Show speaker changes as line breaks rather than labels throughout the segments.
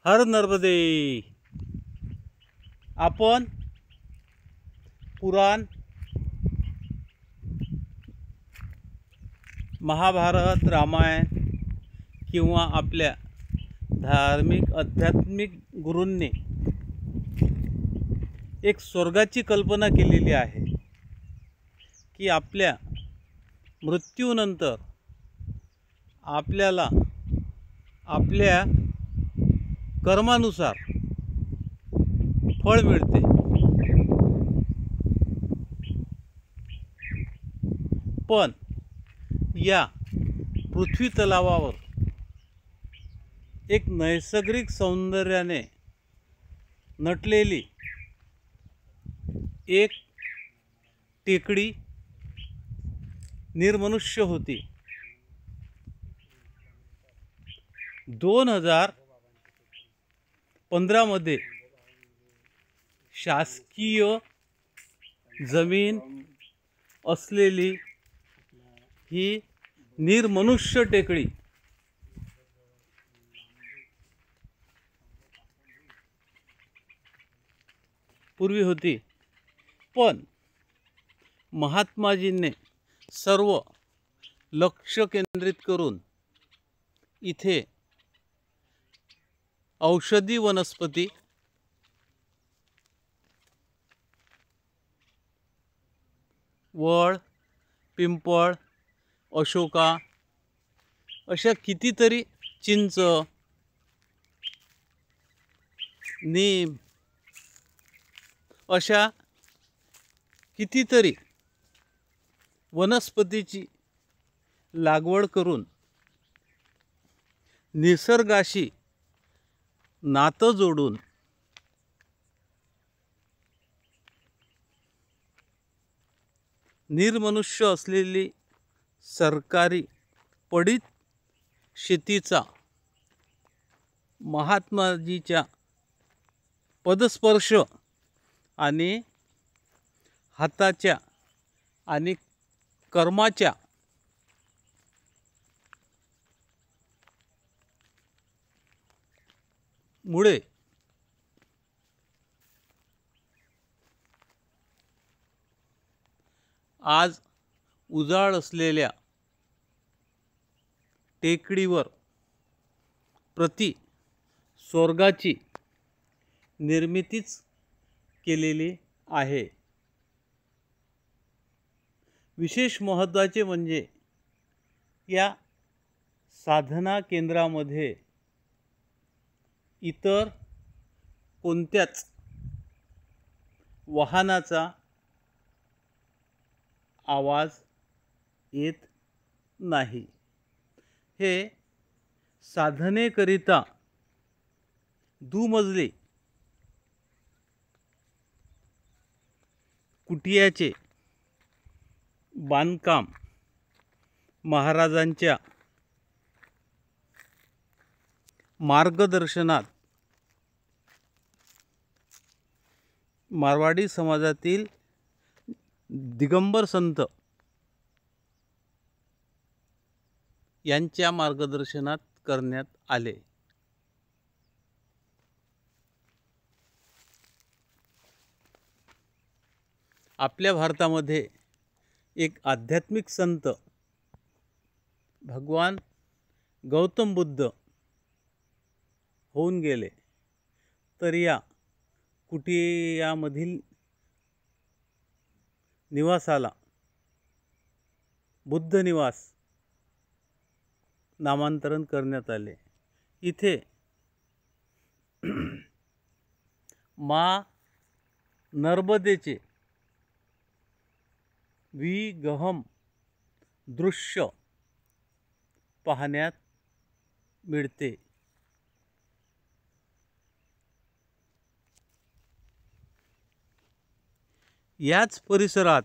हर नर्मदे। आपण पुराण, महाभारत, रामायण किंवा आपल्या धार्मिक आध्यात्मिक गुरूंनी एक स्वर्गाची कल्पना केलेली आहे की आपल्या मृत्यूनंतर आपल्याला आपल्या कर्मानुसार फळ मिळते। पण या पृथ्वी तलावावर एक नैसर्गिक सौंदर्याने नटलेली एक टेकडी निर्मनुष्य होती। 2015 मध्ये शासकीय जमीन असलेली ही निर्मनुष्य टेकडी पूर्वी होती, पण महात्माजींनी सर्व लक्ष केंद्रित करून इथे औषधी वनस्पती, वड, पिंपळ, अशोका अशा कितीतरी, चिंच, नीम अशा कितीतरी वनस्पतीची लागवड करून निसर्गाशी नातं जोडून निर्मनुष्य असलेली सरकारी पडीत शेतीचा महात्माजीच्या पदस्पर्श आणि हाताच्या आणि कर्माच्या मुळे आज उजाड असलेल्या टेकडीवर स्वर्गाची निर्मितीच केलेली आहे। विशेष महत्त्वाचे म्हणजे या साधना केंद्रामध्ये इतर कोणत्याच वाहनाचा आवाज येत नाही। हे साधनेकरिता दुमजली कुटियाचे बांधकाम महाराजांच्या मार्गदर्शनात मारवाडी समाजातील दिगंबर संत यांच्या मार्गदर्शनात करण्यात आले। आपल्या भारतामध्ये एक आध्यात्मिक संत भगवान गौतम बुद्ध होऊन गेले, तर या कुटियामधील निवासाला बुद्ध निवास नामांतरण करण्यात आले। इथे माँ नर्मदेचे विगहम दृश्य पाहण्यात मिळते। याच परिसरात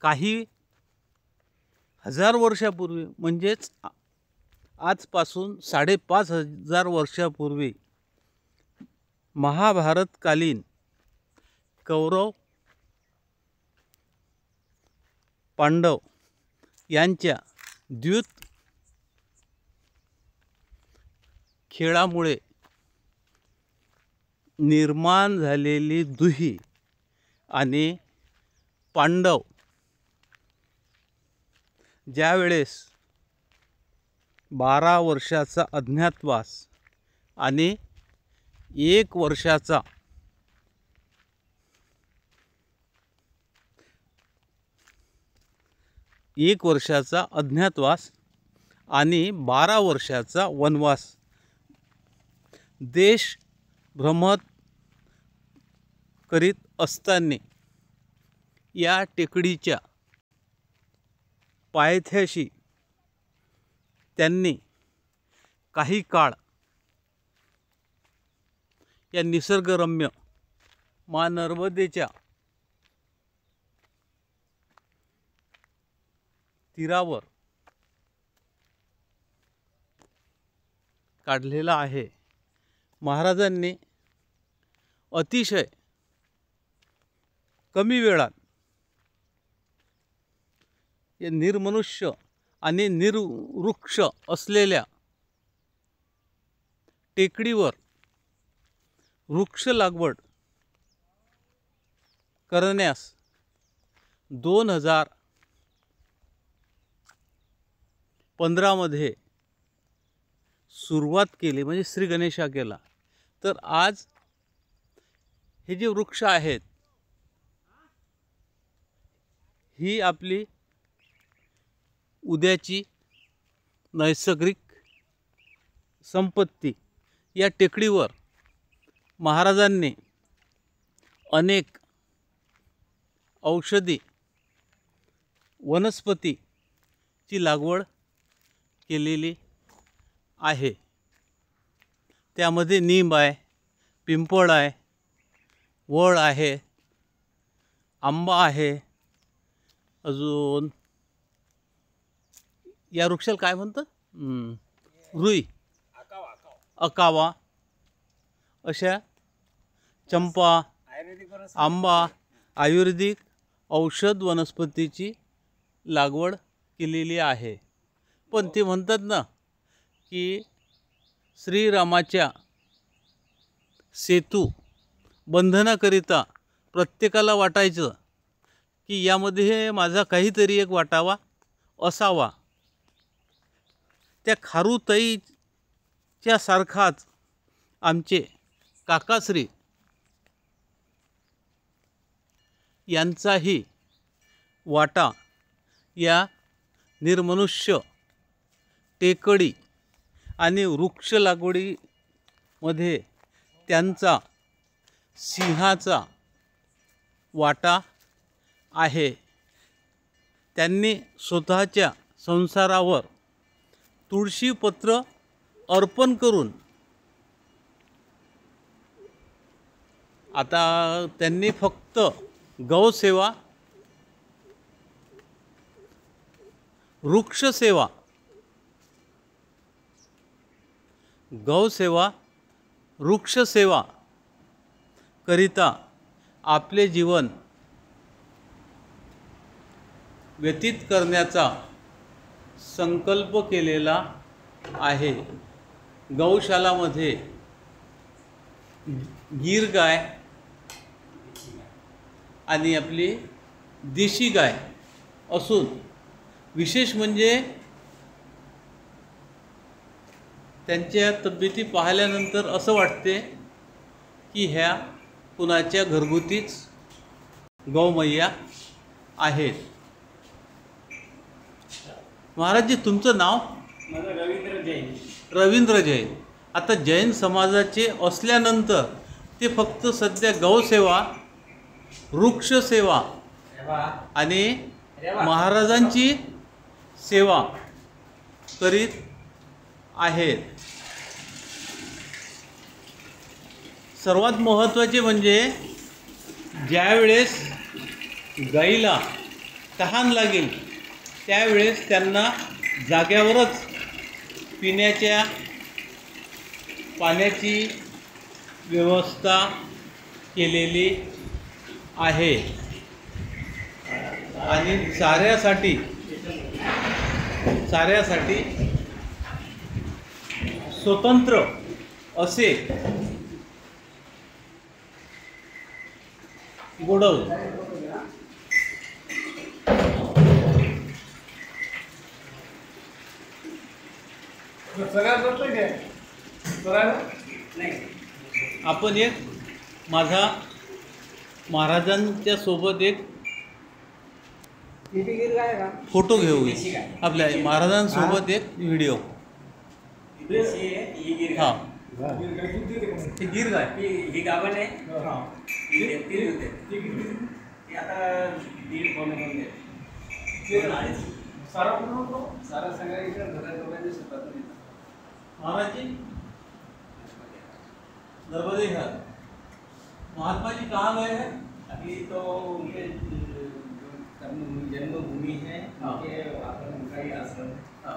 काही हजार वर्षापूर्वी, म्हणजेच आजपासून 5,500 वर्षापूर्वी महाभारतकालीन कौरव पांडव यांच्या द्यूत खेळामुळे निर्माण झालेली दुही आणि पांडव ज्यावेळेस 12 वर्षाचा अज्ञातवास आणि 1 वर्षाचा अज्ञातवास आणि 12 वर्षाचा वनवास देश भ्रमत करीत असताना या टेकडीच्या पायथ्याशी त्यांनी काही काळ या निसर्गरम्य मा नर्मदेच्या तीरावर काढलेला आहे. महाराजांनी अतिशय कमी वेळात या निर्मनुष्य आणि निर्वृक्ष असलेल्या टेकडीवर वृक्ष लागवड करण्यास 2015 मध्ये सुरुवात केली, म्हणजे श्री गणेशा केला. तर आज हे जे वृक्ष आहेत ही आपली उद्याची नैसर्गिक संपत्ती. या टेकडीवर महाराजांनी अनेक औषधी वनस्पतीची लागवड केलेली आहे. त्यामध्ये निंब आहे, पिंपळ आहे, वड आहे, आंबा आहे, अजून या वृक्षाला काय म्हणतात, रुई, अकावा, अशा चंपा, आंबा, आयुर्वेदिक औषध वनस्पतीची लागवड केलेली आहे. पण ते म्हणतात ना की श्रीरामाच्या सेतू बंधनाकरिता प्रत्येकाला वाटायचं की यामध्ये माझा काहीतरी एक वाटावा असावा. त्या खारुताईच्या सारखाच आमचे काकाश्री यांचाही वाटा या निर्मनुष्य टेकडी आणि वृक्ष लागवडीमध्ये त्यांचा सिंहाचा वाटा आहे. त्यांनी स्वतःच्या संसारावर तुळशीपत्र अर्पण करून आता त्यांनी फक्त गौसेवा, वृक्षसेवा, गौसेवा, वृक्षसेवा करिता आपले जीवन व्यतीत करण्याचा संकल्प केलेला आहे. गौशालामध्ये गीर गाय आणि आपली देशी गाय असून विशेष म्हणजे त्यांच्या तब्येती पाहिल्यानंतर असं वाटते की ह्या कुणाच्या घरगुतीच गौमय्या आहेत. महाराजजी, तुमचं नाव?
माझं रवींद्र जैन.
रवींद्र जैन. आता जैन समाजाचे असल्यानंतर ते फक्त सध्या गौसेवा, वृक्षसेवा आणि महाराजांची सेवा करीत आहेत. सर्वात महत्त्वाचे म्हणजे ज्यावेळेस गाईला तहान लागेल त्यावेळेस त्यांना जाग्यावरच पिण्याच्या पाण्याची व्यवस्था केलेली आहे आणि चाऱ्यासाठी स्वतंत्र असे गोडाऊन आपण एक माझा महाराजांच्या सोबत एक फोटो घेऊ आपल्या महाराजांसोबत एक व्हिडिओ हा हे गिर गाय
ही गाभण आहे
हा
ही तीन होते ती आता दीड पावणे होते सारा सगळ्या इकडे घरात दोघांचे स्वतः
महाराज जी दरवाजे घर महात्मा जी कहाँ गए हैं?
अभी तो उनके जन्मभूमि है उनके वहाँ पर उनका ही आश्रम है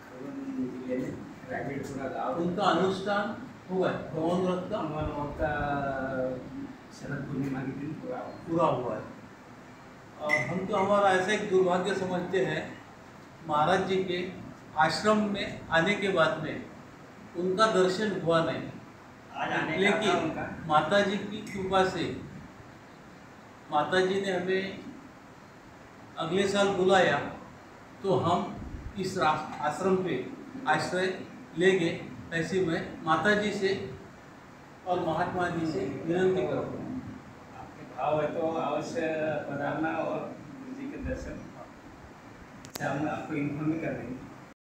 खरगोन जिले में रायगढ़पुरा गाँव
उनका अनुष्ठान हुआ है कौन व्रत का
उनका शरद पूर्णिमा के दिन
पूरा हुआ है। और हम तो हमारा ऐसा एक दुर्भाग्य समझते हैं महाराज जी के आश्रम में आने के बाद में उनका दर्शन हुआ नहीं,
आज आने का
लेकिन
था उनका।
माता जी की कृपा से माता जी ने हमें अगले साल बुलाया तो हम इस आश्रम पे आश्रय लेंगे, ऐसी मैं माता जी से और महात्मा जी से विनंती करूँगा।
आपके भाव है तो अवश्य पधारना और गुरु जी के दर्शन से हम आपको इन्फॉर्म कर देंगे।